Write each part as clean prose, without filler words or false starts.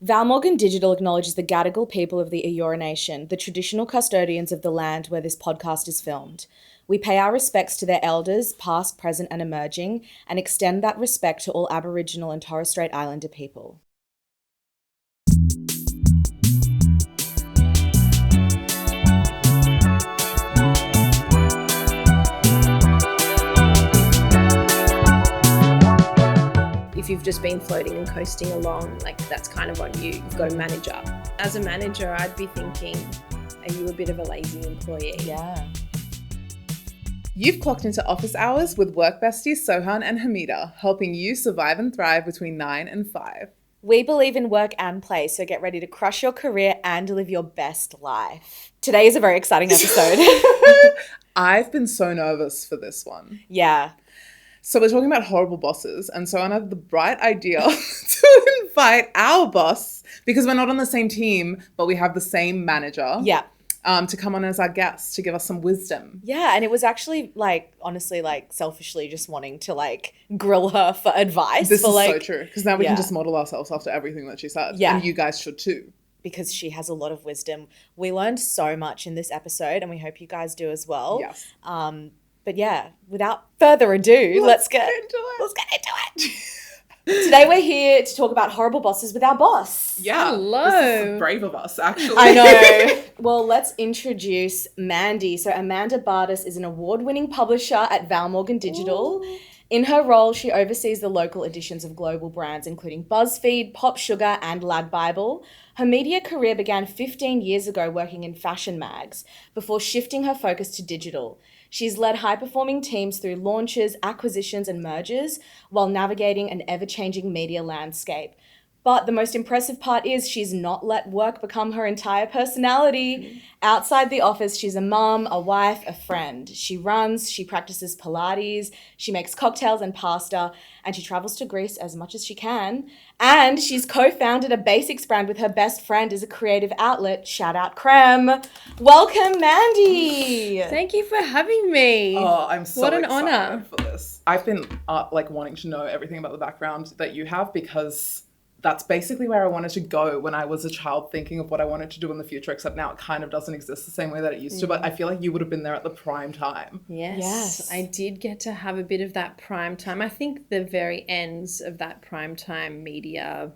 Val Morgan Digital acknowledges the Gadigal people of the Eora Nation, the traditional custodians of the land where this podcast is filmed. We pay our respects to their elders, past, present, and emerging, and extend that respect to all Aboriginal and Torres Strait Islander people. If you've just been floating and coasting along, like that's kind of on you. You've got a manager. As a manager, I'd be thinking, are you a bit of a lazy employee? Yeah. You've clocked into office hours with work besties Sohan and Hameda, helping you survive and thrive between 9 and 5. We believe in work and play, so get ready to crush your career and live your best life. Today is a very exciting episode. I've been so nervous for this one. Yeah. So we're talking about horrible bosses, and Sohan had the bright idea to invite our boss, because we're not on the same team, but we have the same manager. Yeah. To come on as our guest to give us some wisdom. Yeah, and it was actually honestly selfishly just wanting to grill her for advice. This is so true, because now we Yeah. can just model ourselves after everything that she said. Yeah. And you guys should too. Because she has a lot of wisdom. We learned so much in this episode, and we hope you guys do as well. Yes. But yeah, without further ado, let's get into it. Today we're here to talk about horrible bosses with our boss. Yeah. Hello. This is brave of us, actually. I know. Well, let's introduce Mandy. So Amanda Bardas is an award-winning publisher at Val Morgan Digital. Ooh. In her role, she oversees the local editions of global brands, including BuzzFeed, Pop Sugar, and Lad Bible. Her media career began 15 years ago working in fashion mags before shifting her focus to digital. She's led high-performing teams through launches, acquisitions, and mergers while navigating an ever-changing media landscape. But the most impressive part is she's not let work become her entire personality. Outside the office, she's a mum, a wife, a friend. She runs, she practices Pilates, she makes cocktails and pasta, and she travels to Greece as much as she can. And she's co-founded a basics brand with her best friend as a creative outlet. Shout out Creme. Welcome, Mandy. Thank you for having me. Oh, I'm so What an excited honor. for this. I've been wanting to know everything about the background that you have, because that's basically where I wanted to go when I was a child, thinking of what I wanted to do in the future, except now it kind of doesn't exist the same way that it used to. But I feel like you would have been there at the prime time. Yes, I did get to have a bit of that prime time. I think the very ends of that prime time media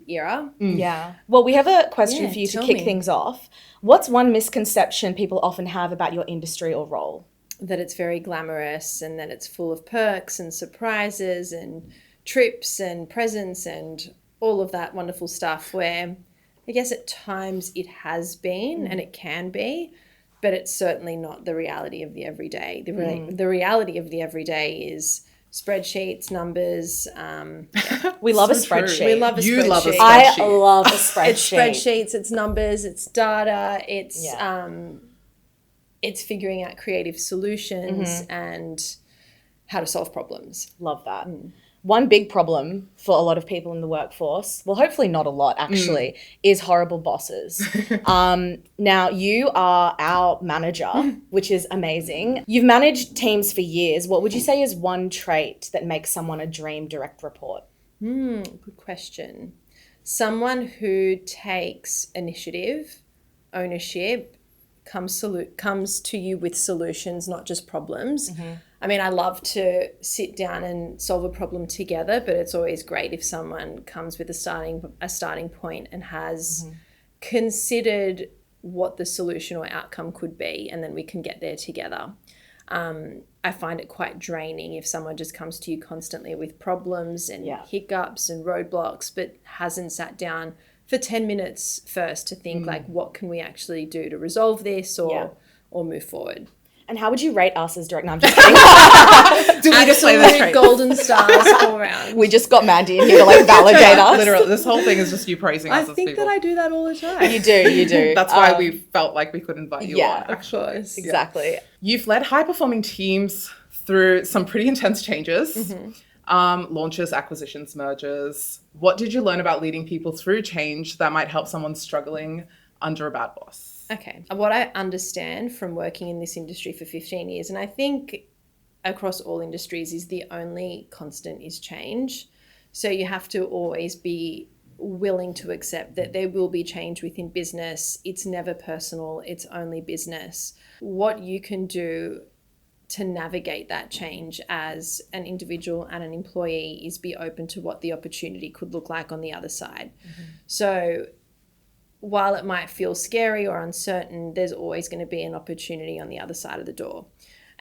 era. Yeah. Well, we have a question for you to tell kick me. things off. What's one misconception people often have about your industry or role? That it's very glamorous and that it's full of perks and surprises and trips and presents and all of that wonderful stuff, where I guess at times it has been and it can be, but it's certainly not the reality of the everyday. The reality of the everyday is spreadsheets, numbers. We love a So true. spreadsheet. We love a You spreadsheet. love a I spreadsheet. love a spreadsheet. It's spreadsheets, it's numbers, it's data, it's figuring out creative solutions and how to solve problems. Love that. One big problem for a lot of people in the workforce, well, hopefully not a lot actually, is horrible bosses. Now, you are our manager, which is amazing. You've managed teams for years. What would you say is one trait that makes someone a dream direct report? Good question. Someone who takes initiative, ownership, comes to you with solutions, not just problems. I mean, I love to sit down and solve a problem together, but it's always great if someone comes with a starting point and has considered what the solution or outcome could be, and then we can get there together. I find it quite draining if someone just comes to you constantly with problems and hiccups and roadblocks, but hasn't sat down for 10 minutes first to think what can we actually do to resolve this or move forward. And how would you rate us as direct? No, I'm just kidding. Do we just play this Absolute straight? golden stars all around. We just got Mandy in here to validate us. Literally, this whole thing is just you praising I us as think people. that I do that all the time. You do. That's why we felt like we could invite you on. Of course. Exactly. You've led high-performing teams through some pretty intense changes. Launches, acquisitions, mergers. What did you learn about leading people through change that might help someone struggling under a bad boss? Okay. What I understand from working in this industry for 15 years, and I think across all industries, is the only constant is change. So you have to always be willing to accept that there will be change within business. It's never personal, it's only business. What you can do to navigate that change as an individual and an employee is be open to what the opportunity could look like on the other side. So while it might feel scary or uncertain, there's always going to be an opportunity on the other side of the door.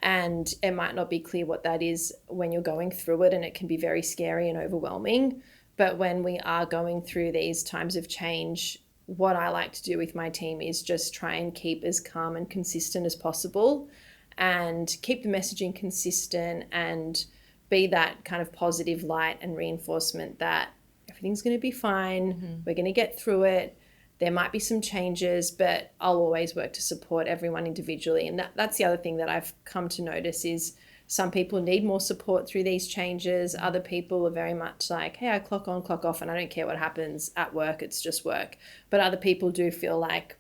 And it might not be clear what that is when you're going through it, and it can be very scary and overwhelming. But when we are going through these times of change, what I like to do with my team is just try and keep as calm and consistent as possible, and keep the messaging consistent and be that kind of positive light and reinforcement that everything's going to be fine. We're going to get through it. There might be some changes, but I'll always work to support everyone individually. And that's the other thing that I've come to notice is some people need more support through these changes. Other people are very much like, hey, I clock on, clock off, and I don't care what happens at work. It's just work. But other people do feel like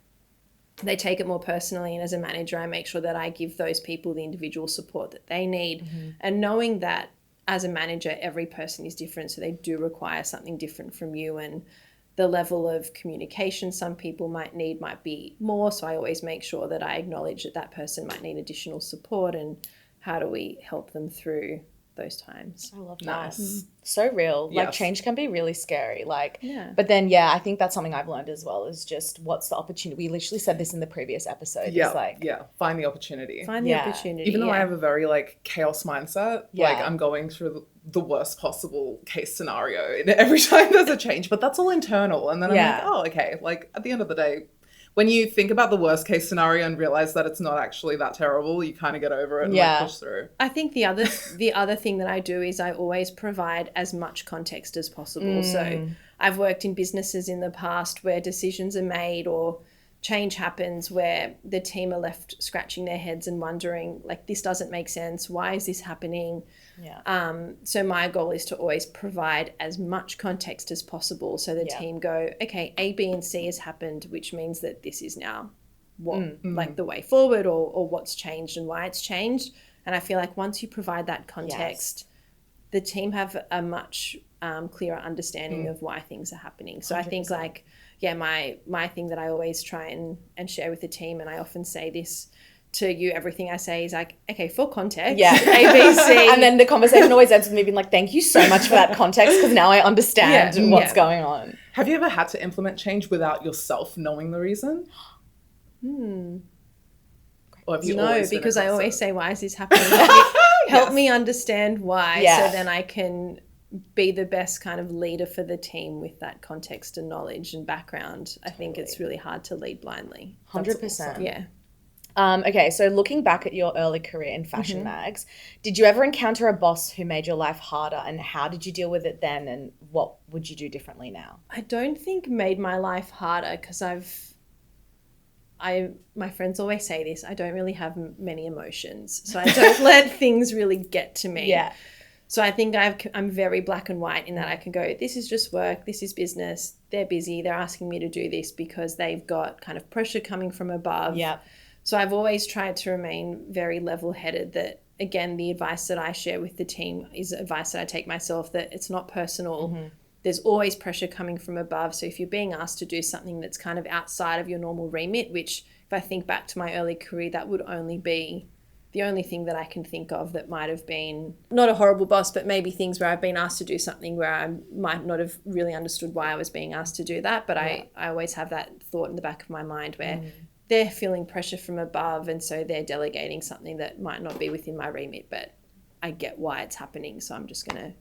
they take it more personally. And as a manager, I make sure that I give those people the individual support that they need. And knowing that as a manager, every person is different. So they do require something different from you. And the level of communication some people might need might be more. So I always make sure that I acknowledge that that person might need additional support, and how do we help them through those times. I love that. Nice. So real. Like Yes. change can be really scary. Like, Yeah. but then, I think that's something I've learned as well is just what's the opportunity. We literally said this in the previous episode. Yeah, It's like, find the opportunity. Find the Yeah. opportunity. Even though I yeah. have a very like chaos mindset, Yeah. like I'm going through the worst possible case scenario in every time there's a change, but that's all internal. And then I'm Yeah. like, oh, okay. Like at the end of the day, when you think about the worst case scenario and realize that it's not actually that terrible, you kind of get over it and Yeah. like push through. I think the other thing that I do is I always provide as much context as possible. So I've worked in businesses in the past where decisions are made or change happens where the team are left scratching their heads and wondering, like, this doesn't make sense. Why is this happening? So my goal is to always provide as much context as possible so the team go, okay, A, B, and C has happened, which means that this is now what like the way forward or what's changed and why it's changed. And I feel like once you provide that context, the team have a much clearer understanding of why things are happening. So 100%. I think like, my thing that I always try and share with the team, and I often say this to you, everything I say is like, okay, for context, A, B, C. And then the conversation always ends with me being like, thank you so much for that context because now I understand what's going on. Have you ever had to implement change without yourself knowing the reason? Or have you always been because I aggressive? always say, why is this happening? Help me understand why, so then I can be the best kind of leader for the team with that context and knowledge and background. I think it's really hard to lead blindly. 100%. Yeah. Okay, so looking back at your early career in fashion mags, did you ever encounter a boss who made your life harder, and how did you deal with it then, and what would you do differently now? I don't think made my life harder because my friends always say this, I don't really have many emotions. So I don't let things really get to me. Yeah. So I think I'm very black and white in that I can go, this is just work, this is business, they're busy, they're asking me to do this because they've got kind of pressure coming from above. Yeah. So I've always tried to remain very level-headed that, again, the advice that I share with the team is advice that I take myself, that it's not personal. There's always pressure coming from above. So if you're being asked to do something that's kind of outside of your normal remit, which if I think back to my early career, that would only be the only thing that I can think of that might have been not a horrible boss, but maybe things where I've been asked to do something where I might not have really understood why I was being asked to do that. But I always have that thought in the back of my mind where they're feeling pressure from above, and so they're delegating something that might not be within my remit, but I get why it's happening. So I'm just going to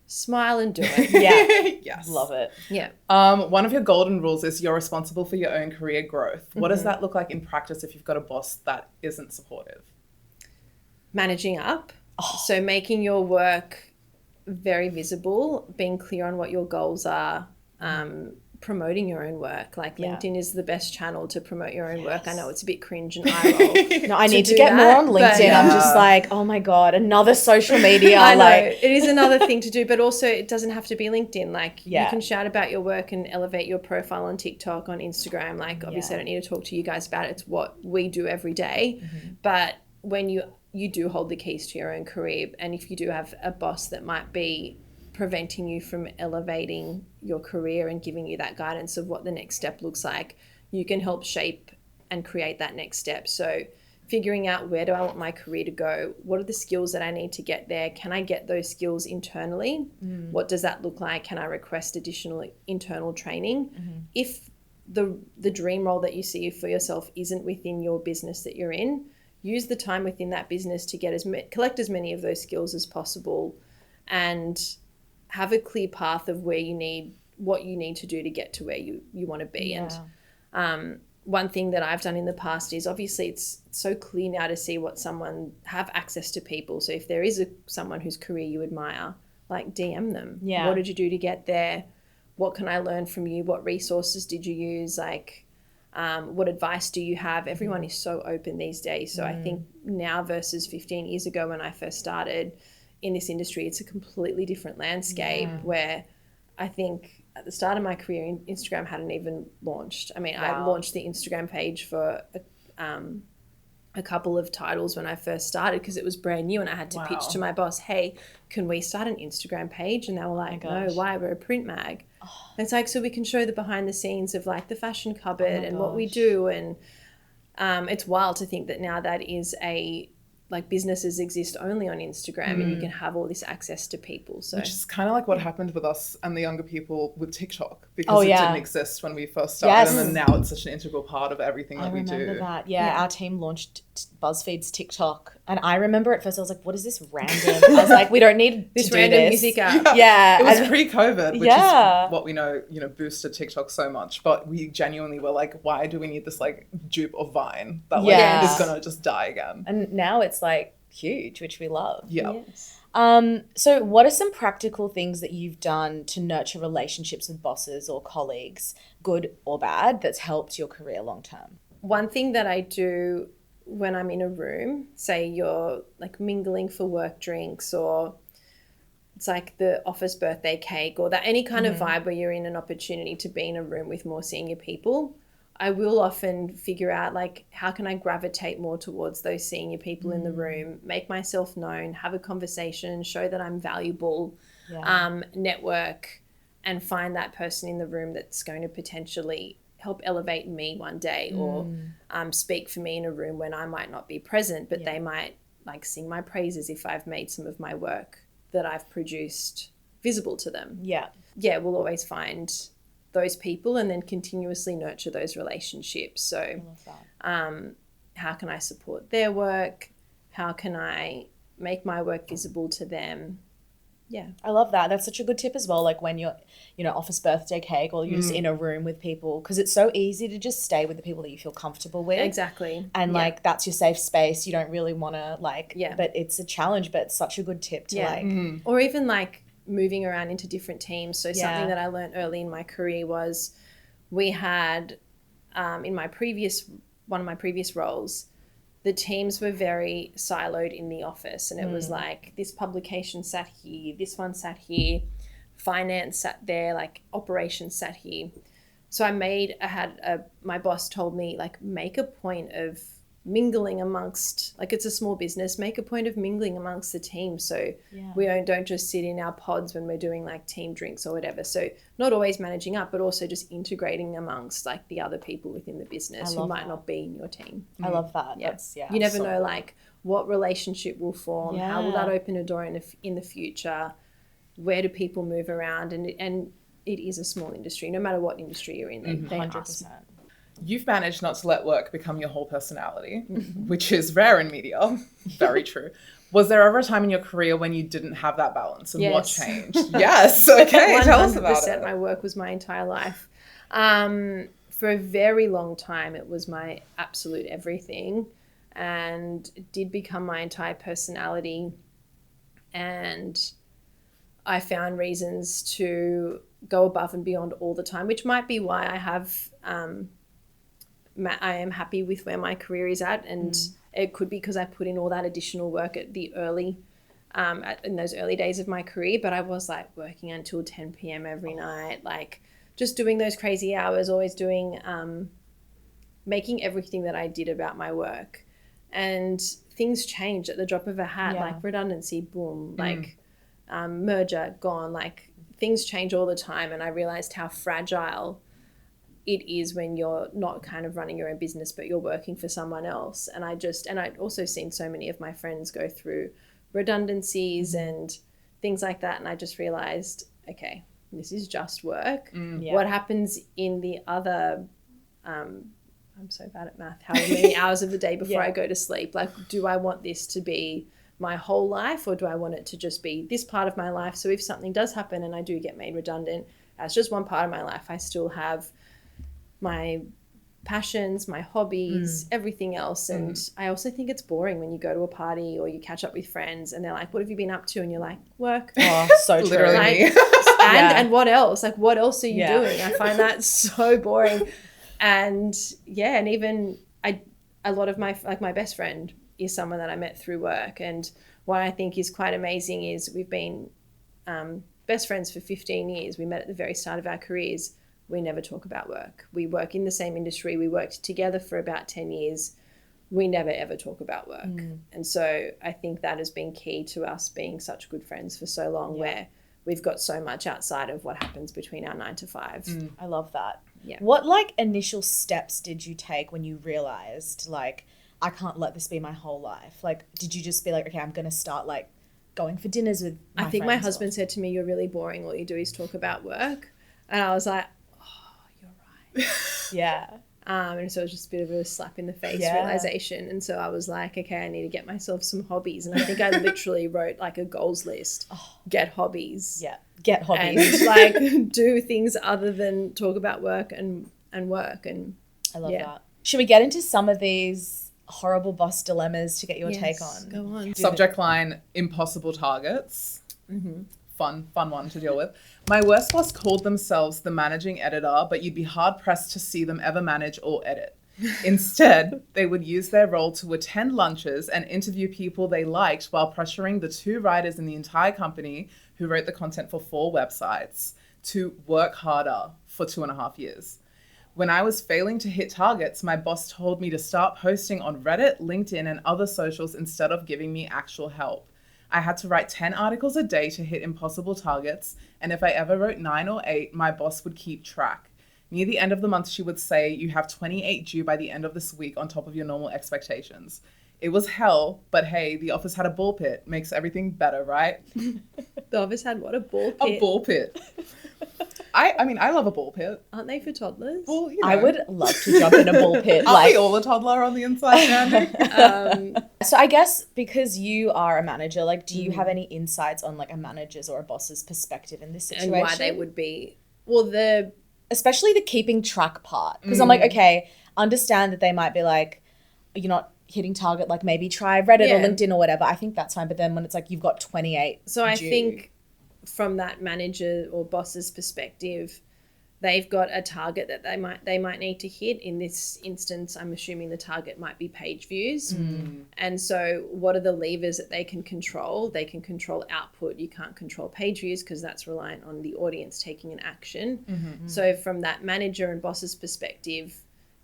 smile and do it. Yes. Love it. Yeah. One of your golden rules is you're responsible for your own career growth. What does that look like in practice if you've got a boss that isn't supportive? Managing up. So making your work very visible, being clear on what your goals are, promoting your own work. Like LinkedIn is the best channel to promote your own work. I know it's a bit cringe and eye roll. No, I need to get more on LinkedIn. I'm just like, oh my God, another social media. I know. Like, It is another thing to do, but also it doesn't have to be LinkedIn. Like you Yeah. can shout about your work and elevate your profile on TikTok, on Instagram. Like obviously I don't need to talk to you guys about it. It's what we do every day. But when you do hold the keys to your own career, and if you do have a boss that might be preventing you from elevating your career and giving you that guidance of what the next step looks like, you can help shape and create that next step. So figuring out, where do I want my career to go? What are the skills that I need to get there? Can I get those skills internally? What does that look like? Can I request additional internal training? If the dream role that you see for yourself isn't within your business that you're in, use the time within that business to collect as many of those skills as possible, and have a clear path of what you need to do to get to where you want to be. And one thing that I've done in the past is, obviously it's so clear now to see have access to people. So if there is someone whose career you admire, like DM them. Yeah. What did you do to get there? What can I learn from you? What resources did you use? Like, what advice do you have? Everyone is so open these days. So I think now versus 15 years ago when I first started in this industry, it's a completely different landscape where I think at the start of my career, Instagram hadn't even launched. I mean, I launched the Instagram page for a couple of titles when I first started because it was brand new, and I had to pitch to my boss, hey, can we start an Instagram page? And they were like, no, why? We're a print mag. It's like, so we can show the behind the scenes of like the fashion cupboard and what we do. And it's wild to think that now that is like businesses exist only on Instagram and you can have all this access to people. So which is kind of like what happened with us and the younger people with TikTok, because it didn't exist when we first started, and then now it's such an integral part of everything that we do. I remember that. Yeah, our team launched BuzzFeed's TikTok, and I remember at first I was like, what is this random? I was like, we don't need this to random do this. music app. Yeah. It was pre-COVID, which is what we know, boosted TikTok so much. But we genuinely were like, why do we need this like dupe of Vine that like is gonna just die again? And now it's like huge, which we love. Yeah. Yes. So what are some practical things that you've done to nurture relationships with bosses or colleagues, good or bad, that's helped your career long term? One thing that I do when I'm in a room, say you're like mingling for work drinks, or it's like the office birthday cake, or that any kind of vibe where you're in an opportunity to be in a room with more senior people, I will often figure out like, how can I gravitate more towards those senior people in the room, make myself known, have a conversation, show that I'm valuable, network, and find that person in the room that's going to potentially help elevate me one day, or speak for me in a room when I might not be present, but they might like sing my praises if I've made some of my work that I've produced visible to them. Yeah. Yeah, we'll always find those people and then continuously nurture those relationships. So I love that. how can I support their work? How can I make my work visible to them? Yeah. I love that. That's such a good tip as well. Like when you're, office birthday cake, or you're just in a room with people, because it's so easy to just stay with the people that you feel comfortable with. Exactly. And like, that's your safe space. You don't really want to but it's a challenge, but it's such a good tip to or even like moving around into different teams. So something that I learned early in my career was we had in one of my previous roles, the teams were very siloed in the office, and it was like this publication sat here, this one sat here, finance sat there, like operations sat here. So my boss told me, like, make a point of mingling amongst, like, it's a small business, make a point of mingling amongst the team, so we don't just sit in our pods when we're doing like team drinks or whatever. So not always managing up, but also just integrating amongst like the other people within the business who might not be in your team. I love that. That's you never know like what relationship will form, how will that open a door in the future, where do people move around, and it is a small industry, no matter what industry you're in. 100%. You've managed not to let work become your whole personality, which is rare in media. Very true. Was there ever a time in your career when you didn't have that balance, and what changed? Yes. Okay. Tell us about it. 100% my work was my entire life. For a very long time, it was my absolute everything, and it did become my entire personality. And I found reasons to go above and beyond all the time, which might be why I have I am happy with where my career is at, and it could be because I put in all that additional work at the early, in those early days of my career. But I was like working until 10 p.m. every night, like just doing those crazy hours, always doing, making everything that I did about my work. And things changed at the drop of a hat, like redundancy, boom, like merger, gone. Like, things change all the time, and I realized how fragile it is when you're not kind of running your own business, but you're working for someone else. And I'd also seen so many of my friends go through redundancies and things like that. And I just realized, okay, this is just work. What happens in the other, I'm so bad at math, how many hours of the day before I go to sleep? Like, do I want this to be my whole life, or do I want it to just be this part of my life? So if something does happen and I do get made redundant, that's just one part of my life. I still have my passions, my hobbies, everything else. And I also think it's boring when you go to a party or you catch up with friends and they're like, what have you been up to? And you're like, work. Oh, so true. Literally Like, me. and what else? Like, what else are you doing? I find that so boring. And and even a lot of my best friend is someone that I met through work. And what I think is quite amazing is we've been best friends for 15 years. We met at the very start of our careers. We never talk about work. We work in the same industry. We worked together for about 10 years. We never, ever talk about work. And so I think that has been key to us being such good friends for so long, where we've got so much outside of what happens between our 9 to 5. I love that. Yeah. What like initial steps did you take when you realized like, I can't let this be my whole life? Like, did you just be like, okay, I'm going to start like going for dinners with my I think my friends husband said to me, you're really boring. All you do is talk about work. And I was like, Yeah. And so it was just a bit of a slap in the face realization. And so I was like, okay, I need to get myself some hobbies. And I think I literally wrote like a goals list, get hobbies. Yeah. Get hobbies. And like do things other than talk about work and work. And I love that. Should we get into some of these horrible boss dilemmas to get your yes, take on? go on. Subject line, impossible targets. Fun one to deal with. My worst boss called themselves the managing editor, but you'd be hard pressed to see them ever manage or edit. Instead, they would use their role to attend lunches and interview people they liked while pressuring the 2 writers in the entire company who wrote the content for 4 websites to work harder for 2.5 years. When I was failing to hit targets, my boss told me to start posting on Reddit, LinkedIn, and other socials instead of giving me actual help. I had to write 10 articles a day to hit impossible targets, and if I ever wrote 9 or 8, my boss would keep track. Near the end of the month, she would say, you have 28 due by the end of this week on top of your normal expectations. It was hell, but hey, the office had a ball pit. Makes everything better, right? The office had what? A ball pit? A ball pit. I mean, I love a ball pit. Aren't they for toddlers? Well, you know. I would love to jump in a ball pit. Aren't we all a toddler on the inside, Andy? So I guess because you are a manager, like, do you have any insights on like a manager's or a boss's perspective in this situation? And why they would be, well, especially the keeping track part. Because I'm like, okay, understand that they might be like, you're not hitting target, like maybe try Reddit or LinkedIn or whatever. I think that's fine. But then when it's like you've got 28 So I due. think from that manager or boss's perspective, they've got a target that they might need to hit. In this instance, I'm assuming the target might be page views. And so what are the levers that they can control? They can control output. You can't control page views because that's reliant on the audience taking an action. So from that manager and boss's perspective,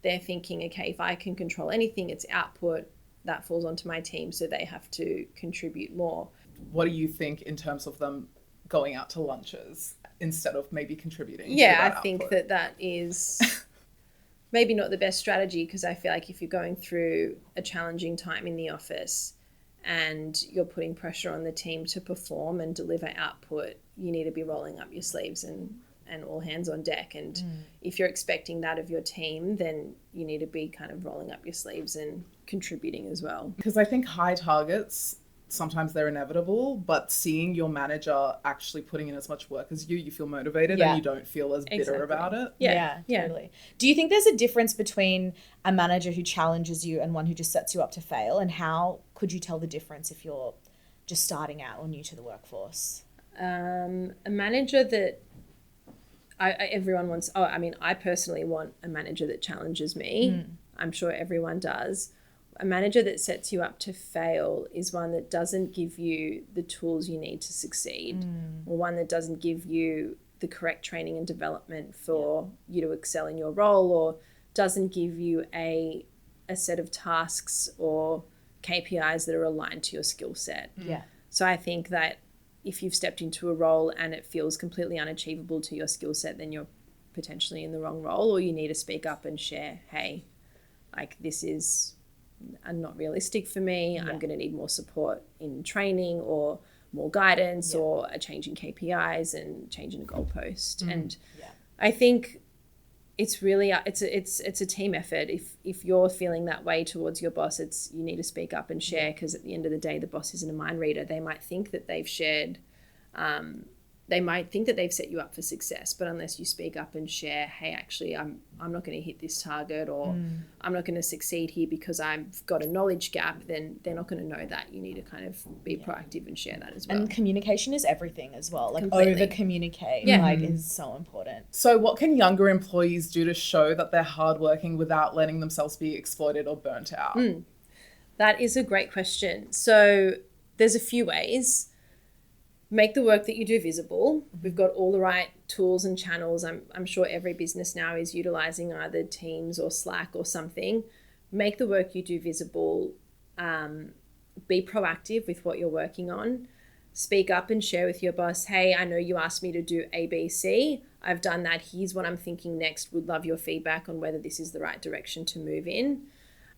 they're thinking, okay, if I can control anything, it's output. That falls onto my team, so they have to contribute more. What do you think in terms of them going out to lunches instead of maybe contributing? Yeah, I think that is maybe not the best strategy, because I feel like if you're going through a challenging time in the office and you're putting pressure on the team to perform and deliver output, you need to be rolling up your sleeves and all hands on deck. And if you're expecting that of your team, then you need to be kind of rolling up your sleeves and contributing as well. Because I think high targets, sometimes they're inevitable, but seeing your manager actually putting in as much work as you feel motivated and you don't feel as bitter about it. Yeah, totally. Do you think there's a difference between a manager who challenges you and one who just sets you up to fail? And how could you tell the difference if you're just starting out or new to the workforce? A manager that everyone wants, I personally want a manager that challenges me. I'm sure everyone does. A manager that sets you up to fail is one that doesn't give you the tools you need to succeed, or one that doesn't give you the correct training and development for you to excel in your role, or doesn't give you a set of tasks or KPIs that are aligned to your skill set. Yeah. So I think that if you've stepped into a role and it feels completely unachievable to your skill set, then you're potentially in the wrong role, or you need to speak up and share, hey, like this is not realistic for me. I'm going to need more support in training or more guidance or a change in KPIs and change in a goalpost. And I think it's really it's a team effort. If you're feeling that way towards your boss, you need to speak up and share, because at the end of the day, the boss isn't a mind reader. They might think that they've shared, they might think that they've set you up for success, but unless you speak up and share, hey, actually, I'm not going to hit this target, or I'm not going to succeed here because I've got a knowledge gap, then they're not going to know that. You need to kind of be proactive and share that as well. And communication is everything as well. Like Completely. over communicate, is so important. So what can younger employees do to show that they're hardworking without letting themselves be exploited or burnt out? That is a great question. So there's a few ways. Make the work that you do visible. We've got all the right tools and channels. I'm sure every business now is utilizing either Teams or Slack or something. Make the work you do visible. Be proactive with what you're working on. Speak up and share with your boss, hey, I know you asked me to do A, B, C. I've done that. Here's what I'm thinking next. Would love your feedback on whether this is the right direction to move in.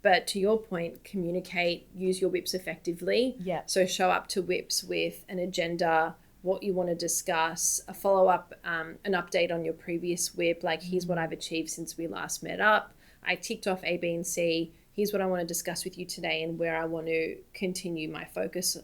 But to your point, communicate, use your whips effectively. Yeah. So show up to whips with an agenda, what you want to discuss, a follow-up, an update on your previous whip, like here's what I've achieved since we last met up. I ticked off A, B, and C. Here's what I want to discuss with you today and where I want to continue my focus,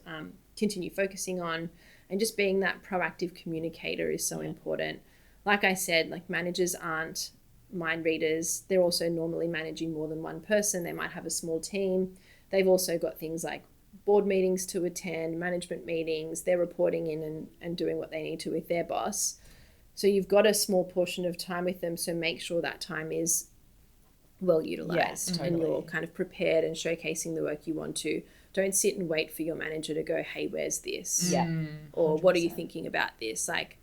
continue focusing on. And just being that proactive communicator is so important. Like I said, like managers aren't mind readers. They're also normally managing more than one person. They might have a small team. They've also got things like board meetings to attend, management meetings. They're reporting in and doing what they need to with their boss. So you've got a small portion of time with them. So make sure that time is well utilized and you're kind of prepared and showcasing the work you want to. Don't sit and wait for your manager to go, hey, where's this? Or 100%. What are you thinking about this? Like,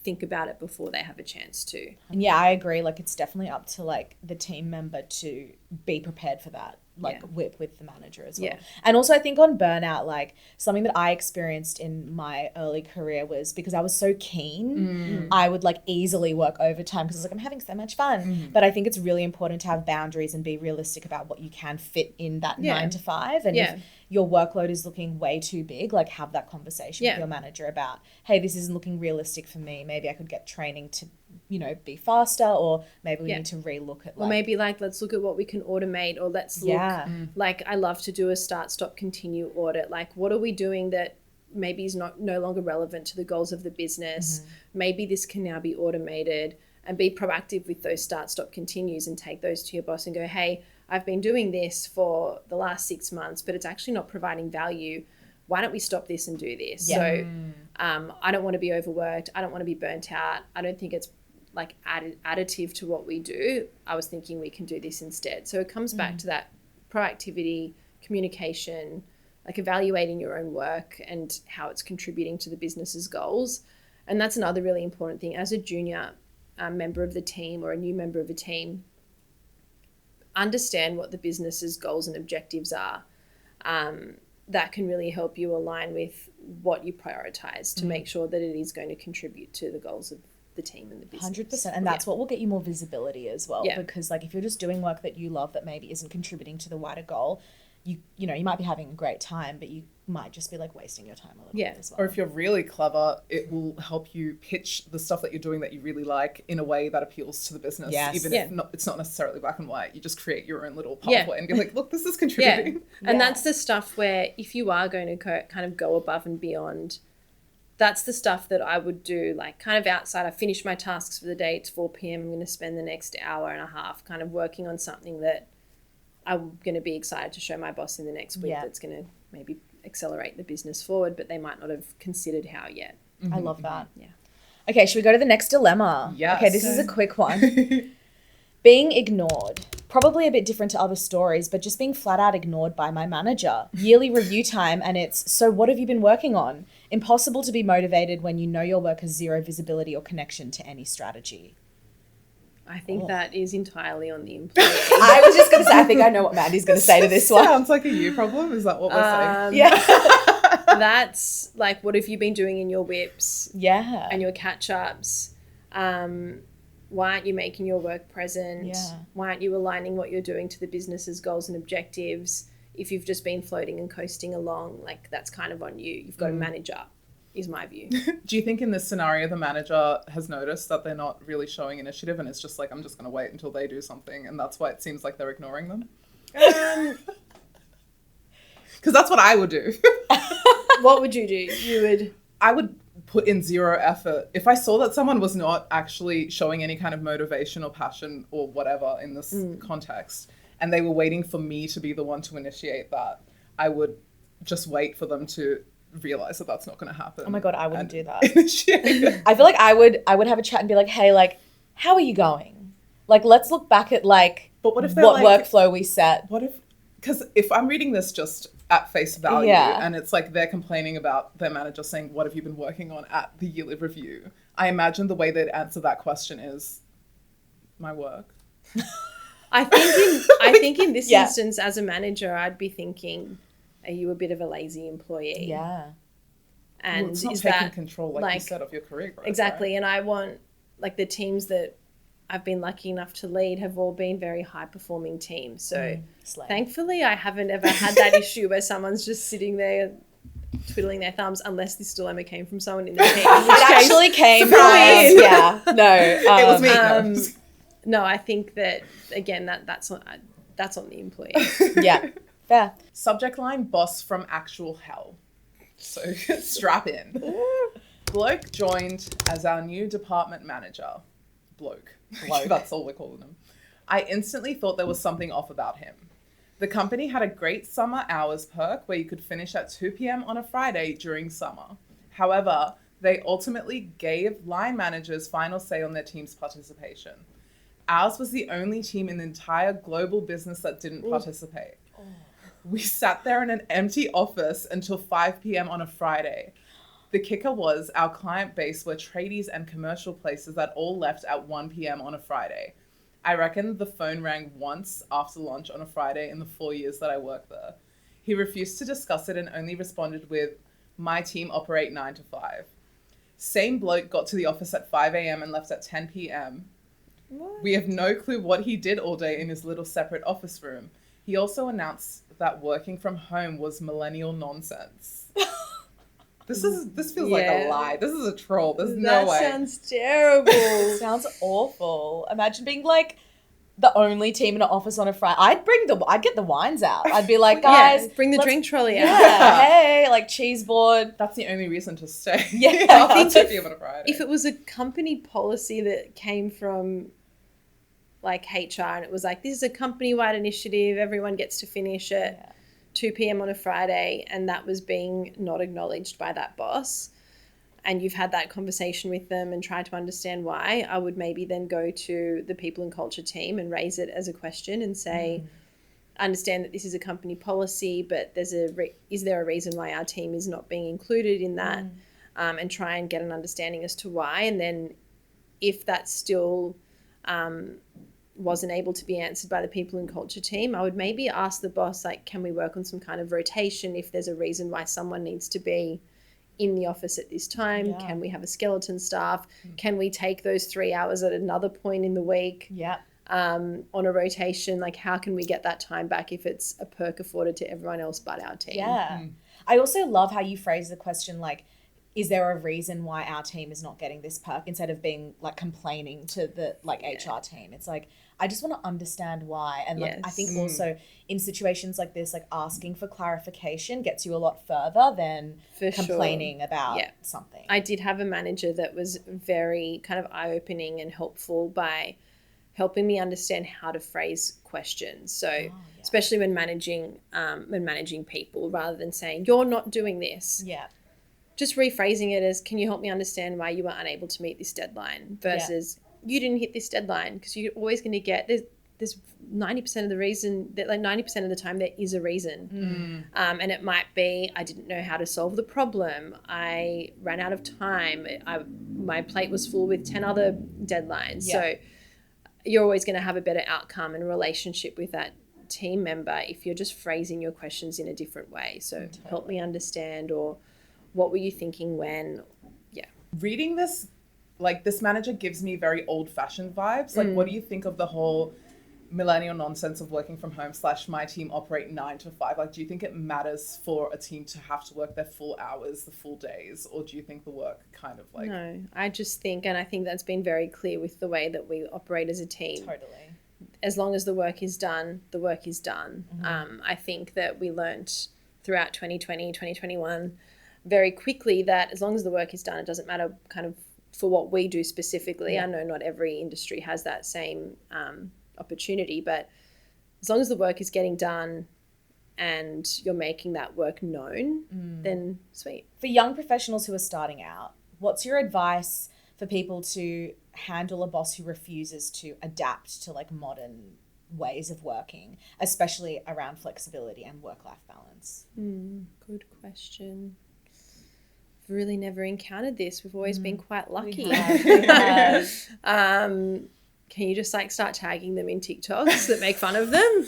think about it before they have a chance to. And yeah, I agree. Like it's definitely up to like the team member to be prepared for that, like whip with the manager as well. And also I think on burnout, like something that I experienced in my early career was because I was so keen, I would like easily work overtime because I was like, I'm having so much fun. But I think it's really important to have boundaries and be realistic about what you can fit in that 9 to 5. And if your workload is looking way too big, like have that conversation with your manager about, hey, this isn't looking realistic for me. Maybe I could get training to, you know, be faster, or maybe we need to relook at like, or maybe like, let's look at what we can automate, or let's look, like I love to do a start, stop, continue audit. Like what are we doing that maybe is no longer relevant to the goals of the business? Maybe this can now be automated, and be proactive with those start, stop, continues and take those to your boss and go, hey, I've been doing this for the last 6 months, but it's actually not providing value. Why don't we stop this and do this? So I don't want to be overworked. I don't want to be burnt out. I don't think it's like additive to what we do. I was thinking we can do this instead. So it comes back to that proactivity, communication, like evaluating your own work and how it's contributing to the business's goals. And that's another really important thing. As a junior member of the team or a new member of a team, understand what the business's goals and objectives are. That can really help you align with what you prioritize to make sure that it is going to contribute to the goals of the team and the business. 100%. And that's what will get you more visibility as well. Because like if you're just doing work that you love that maybe isn't contributing to the wider goal, you know, you might be having a great time, but you might just be like wasting your time a little bit as well. Or if you're really clever, it will help you pitch the stuff that you're doing that you really like in a way that appeals to the business. Even if it's not necessarily black and white. You just create your own little pathway and be like, look, this is contributing. And that's the stuff where if you are going to kind of go above and beyond, that's the stuff that I would do, like kind of outside. I finish my tasks for the day. It's 4 p.m. I'm going to spend the next hour and a half kind of working on something that I'm going to be excited to show my boss in the next week that's going to maybe accelerate the business forward, but they might not have considered how yet. I love that. Okay, should we go to the next dilemma? Yes. Okay, this is a quick one. Being ignored. Probably a bit different to other stories, but just being flat out ignored by my manager. Yearly review time and it's, so what have you been working on? Impossible to be motivated when you know your work has zero visibility or connection to any strategy. I think that is entirely on the employee. I was just going to say, I think I know what Mandy's going to say to this one. Sounds like a you problem. Is that what we're saying? That's like, what have you been doing in your whips Yeah. and your catch-ups? Why aren't you making your work present? Yeah. Why aren't you aligning what you're doing to the business's goals and objectives? If you've just been floating and coasting along, like, that's kind of on you. You've got to manage up, is my view. Do you think in this scenario the manager has noticed that they're not really showing initiative and it's just like, I'm just going to wait until they do something, and that's why it seems like they're ignoring them? Because that's what I would do. What would you do? I would put in zero effort. If I saw that someone was not actually showing any kind of motivation or passion or whatever in this context, and they were waiting for me to be the one to initiate that, I would just wait for them to realize that that's not going to happen. Oh my God, I wouldn't do that. Initiate it. I feel like I would have a chat and be like, hey, like, how are you going? Like, let's look back at like But what if they're what like, workflow we set. what if, because if I'm reading this just at face value, Yeah. and it's like they're complaining about their manager saying, what have you been working on at the yearly review? I imagine the way they'd answer that question is, my work. I think in this Yeah. instance, as a manager, I'd be thinking, are you a bit of a lazy employee? Yeah. And Well, it's not is taking that control, like you said, of your career growth. exactly? Right? And I want, like, the teams that I've been lucky enough to lead have all been very high performing teams. So Slay. thankfully, I haven't ever had that issue where someone's just sitting there twiddling their thumbs, unless this dilemma came from someone in the team. It actually came from, Surprise! yeah, no. It was me. No, I think that, again, that's on the employee. Yeah, fair. Subject line, boss from actual hell. So strap in. Bloke joined as our new department manager. Bloke. That's all we're calling him. I instantly thought there was something off about him. The company had a great summer hours perk where you could finish at 2 p.m. on a Friday during summer. However, they ultimately gave line managers final say on their team's participation. Ours was the only team in the entire global business that didn't participate. We sat there in an empty office until 5 p.m. on a Friday. The kicker was our client base were tradies and commercial places that all left at 1 p.m. on a Friday. I reckon the phone rang once after lunch on a Friday in the 4 years that I worked there. He refused to discuss it and only responded with, my team operate 9 to 5. Same bloke got to the office at 5 a.m. and left at 10 p.m. What? We have no clue what he did all day in his little separate office room. He also announced that working from home was millennial nonsense. This feels like a Yeah. lie. This is a troll. There's no way. That sounds terrible. Sounds awful. Imagine being like the only team in an office on a Friday. I'd get the wines out. I'd be like, guys, Yeah, bring the let's- drink trolley out. Yeah, hey, like cheese board. That's the only reason to stay. Yeah. After I think 2 p.m. on a Friday. If it was a company policy that came from like HR and it was like, this is a company-wide initiative, everyone gets to finish at 2 p.m. on a Friday, and that was being not acknowledged by that boss, and you've had that conversation with them and tried to understand why, I would maybe then go to the people and culture team and raise it as a question and say, I understand that this is a company policy, but is there a reason why our team is not being included in that? And try and get an understanding as to why. And then if that still wasn't able to be answered by the people and culture team, I would maybe ask the boss, like, can we work on some kind of rotation if there's a reason why someone needs to be in the office at this time? Yeah. Can we have a skeleton staff? Can we take those 3 hours at another point in the week Yeah. on a rotation? Like, how can we get that time back if it's a perk afforded to everyone else but our team? Yeah. I also love how you phrase the question like, is there a reason why our team is not getting this perk, instead of being like complaining to the like HR team? It's like, I just want to understand why. And like, I think also in situations like this, like asking for clarification gets you a lot further than For sure. complaining about Yeah. something. I did have a manager that was very kind of eye-opening and helpful by helping me understand how to phrase questions. So especially when managing people, rather than saying, you're not doing this, Yeah. just rephrasing it as, can you help me understand why you were unable to meet this deadline, versus you didn't hit this deadline, because you're always going to get, there's 90% of the reason, that like 90% of the time there is a reason. And it might be, I didn't know how to solve the problem. I ran out of time. My plate was full with 10 other deadlines. Yeah. So you're always going to have a better outcome and relationship with that team member if you're just phrasing your questions in a different way. So help me understand, or what were you thinking when? Yeah. Reading this, like, this manager gives me very old-fashioned vibes. Like, what do you think of the whole millennial nonsense of working from home / my team operate 9 to 5? Like, do you think it matters for a team to have to work their full hours, the full days, or do you think the work kind of like... No, I just think, and I think that's been very clear with the way that we operate as a team. Totally. As long as the work is done, the work is done. I think that we learnt throughout 2020, 2021 very quickly that as long as the work is done, it doesn't matter kind of for what we do specifically. I know not every industry has that same opportunity, but as long as the work is getting done and you're making that work known, then sweet. For young professionals who are starting out, what's your advice for people to handle a boss who refuses to adapt to like modern ways of working, especially around flexibility and work-life balance? Good question. I've really never encountered this. We've always been quite lucky. We have. Can you just like start tagging them in TikToks that make fun of them?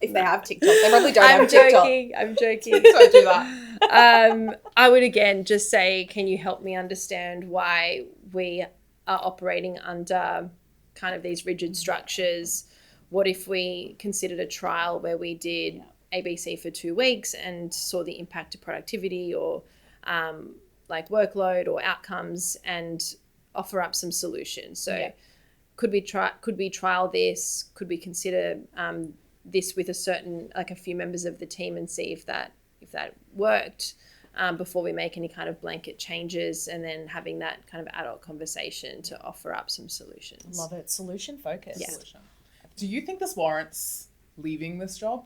If they have TikTok, they probably don't have TikTok. I'm joking. Don't do that. I would again just say, can you help me understand why we are operating under kind of these rigid structures? What if we considered a trial where we did ABC for 2 weeks and saw the impact to productivity or like workload or outcomes and offer up some solutions? So could we trial this? Could we consider this with a few members of the team and see if that worked before we make any kind of blanket changes, and then having that kind of adult conversation to offer up some solutions. Love it. Solution focus. Yeah. Do you think this warrants leaving this job?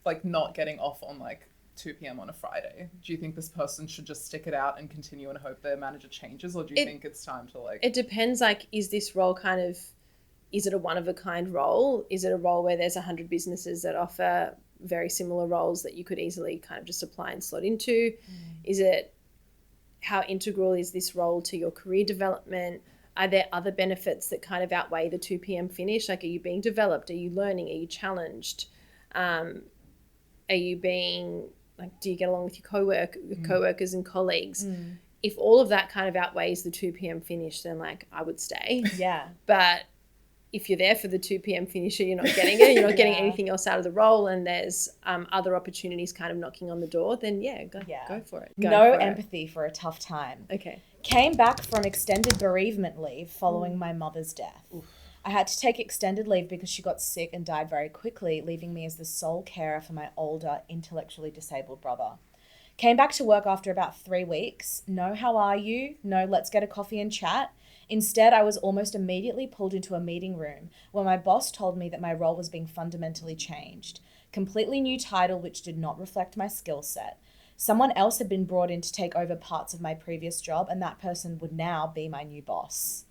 Like, not getting off on like 2 p.m. on a Friday? Do you think this person should just stick it out and continue and hope their manager changes? Or do you think it's time to like... It depends, like, is this role is it a one-of-a-kind role? Is it a role where there's 100 businesses that offer very similar roles that you could easily kind of just apply and slot into? Is it, how integral is this role to your career development? Are there other benefits that kind of outweigh the 2 p.m. finish? Like, are you being developed? Are you learning? Are you challenged? Are you being, like, do you get along with your co-workers and colleagues? If all of that kind of outweighs the 2 p.m. finish, then, like, I would stay. Yeah. But if you're there for the 2 p.m. finisher, you're not getting it, you're not getting anything else out of the role, and there's other opportunities kind of knocking on the door, then go for it. No empathy for a tough time. Okay. Came back from extended bereavement leave following my mother's death. I had to take extended leave because she got sick and died very quickly, leaving me as the sole carer for my older, intellectually disabled brother. Came back to work after about 3 weeks. No, how are you? No, let's get a coffee and chat. Instead, I was almost immediately pulled into a meeting room where my boss told me that my role was being fundamentally changed. Completely new title which did not reflect my skill set. Someone else had been brought in to take over parts of my previous job, and that person would now be my new boss.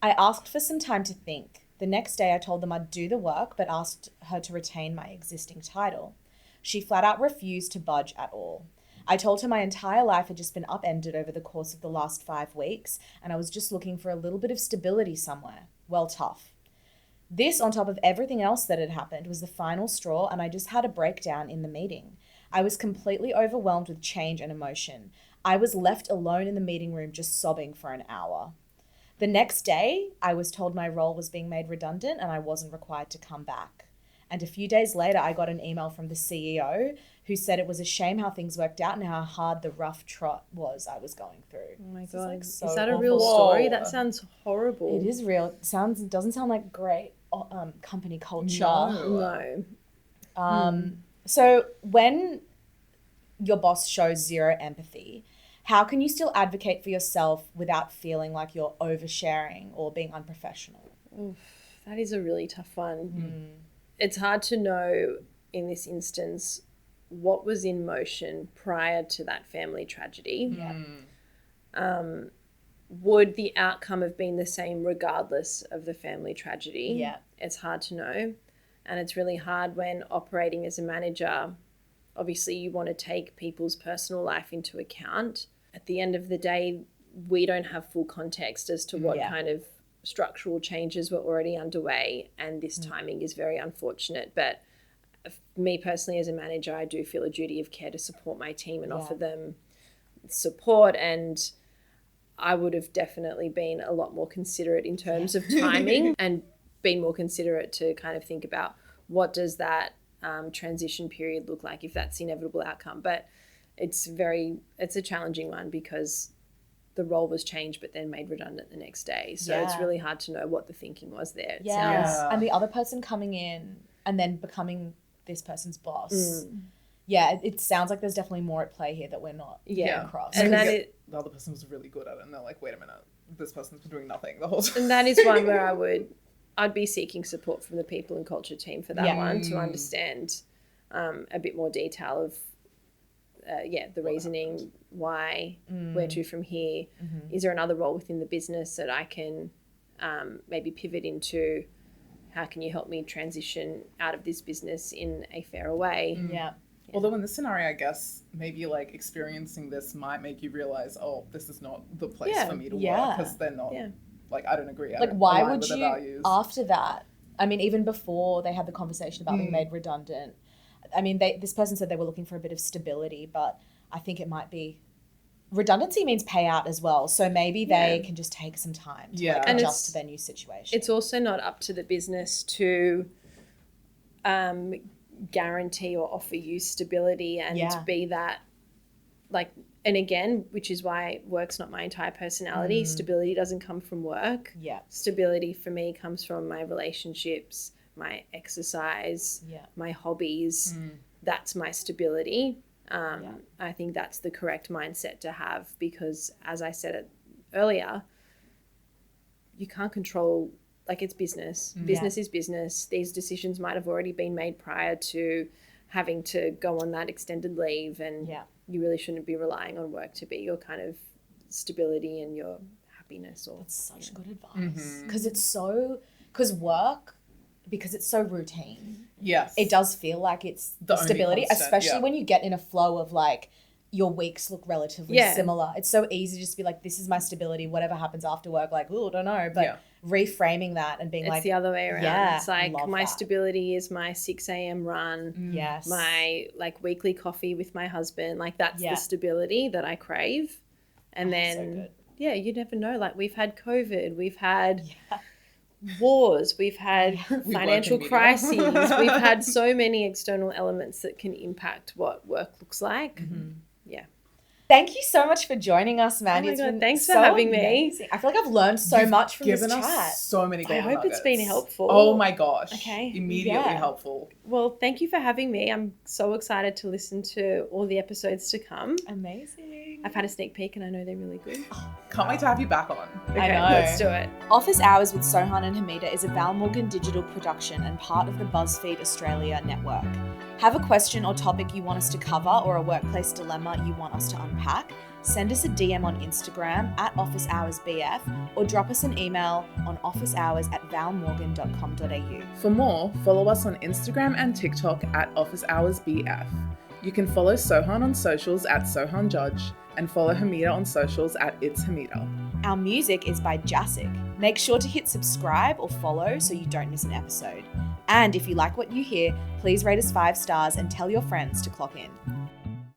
I asked for some time to think. The next day I told them I'd do the work, but asked her to retain my existing title. She flat out refused to budge at all. I told her my entire life had just been upended over the course of the last 5 weeks, and I was just looking for a little bit of stability somewhere. Well, tough. This, on top of everything else that had happened, was the final straw, and I just had a breakdown in the meeting. I was completely overwhelmed with change and emotion. I was left alone in the meeting room just sobbing for an hour. The next day, I was told my role was being made redundant and I wasn't required to come back. And a few days later, I got an email from the CEO who said it was a shame how things worked out and how hard the rough trot was I was going through. Oh my This God. like so Is that a awful. real story? That sounds horrible. It is real. It doesn't sound like great company culture. No. So when your boss shows zero empathy, how can you still advocate for yourself without feeling like you're oversharing or being unprofessional? Oof, that is a really tough one. It's hard to know in this instance what was in motion prior to that family tragedy. Would the outcome have been the same regardless of the family tragedy? Yeah. It's hard to know. And it's really hard when operating as a manager. Obviously, you want to take people's personal life into account. At the end of the day, we don't have full context as to what kind of structural changes were already underway, and this timing is very unfortunate. But me personally as a manager, I do feel a duty of care to support my team and offer them support, and I would have definitely been a lot more considerate in terms of timing and been more considerate to kind of think about what does that transition period look like if that's the inevitable outcome. But it's a challenging one because the role was changed but then made redundant the next day. So it's really hard to know what the thinking was there. It sounds, And the other person coming in and then becoming this person's boss. Yeah, it sounds like there's definitely more at play here that we're not across. And the other person was really good at it, and they're like, wait a minute, this person's been doing nothing the whole time. And that is one where I'd be seeking support from the people and culture team for that one to understand a bit more detail of the reasoning, why, where to from here. Is there another role within the business that I can maybe pivot into? How can you help me transition out of this business in a fairer way? Although in this scenario, I guess maybe like experiencing this might make you realize, oh, this is not the place for me to work, because they're not, like, I don't agree. Like, why would you, after that, I mean, even before they had the conversation about being made redundant, I mean, this person said they were looking for a bit of stability, but I think it might be, redundancy means payout as well. So maybe they can just take some time to like, adjust to their new situation. It's also not up to the business to guarantee or offer you stability and be that, like, and again, which is why work's not my entire personality. Stability doesn't come from work. Stability for me comes from my relationships, my exercise, my hobbies. That's my stability. I think that's the correct mindset to have, because as I said it earlier, you can't control, like, it's business. Business is business. These decisions might have already been made prior to having to go on that extended leave, and you really shouldn't be relying on work to be your kind of stability and your happiness. Or that's such good advice, because work, because it's so routine. It does feel like it's the stability, constant, especially when you get in a flow of like your weeks look relatively similar. It's so easy just to be like, this is my stability, whatever happens after work, like, oh, I don't know. But reframing that and being it's like, the other way around. It's like my stability is my 6 a.m. run, my like weekly coffee with my husband. Like, that's the stability that I crave. And then, you never know. Like, we've had COVID, we've had wars, we've had financial crises, we've had so many external elements that can impact what work looks like. Thank you so much for joining us, Mandy. Oh my God, thanks for having me. I feel like I've learned so much from this chat. Us so many golden nuggets. It's been helpful. Oh my gosh. Okay. Immediately helpful. Well, thank you for having me. I'm so excited to listen to all the episodes to come. Amazing. I've had a sneak peek and I know they're really good. Can't wait to have you back on. Okay, I know. Let's do it. Office Hours with Sohan and Hameda is a Val Morgan Digital production and part of the BuzzFeed Australia network. Have a question or topic you want us to cover, or a workplace dilemma you want us to unpack? Send us a DM on Instagram at officehoursbf, or drop us an email on officehours@valmorgan.com.au. For more, follow us on Instagram and TikTok at officehoursbf. You can follow Sohan on socials at Sohan Judge, and follow Hameda on socials at It's Hameda. Our music is by Jasic. Make sure to hit subscribe or follow so you don't miss an episode. And if you like what you hear, please rate us 5 stars and tell your friends to clock in.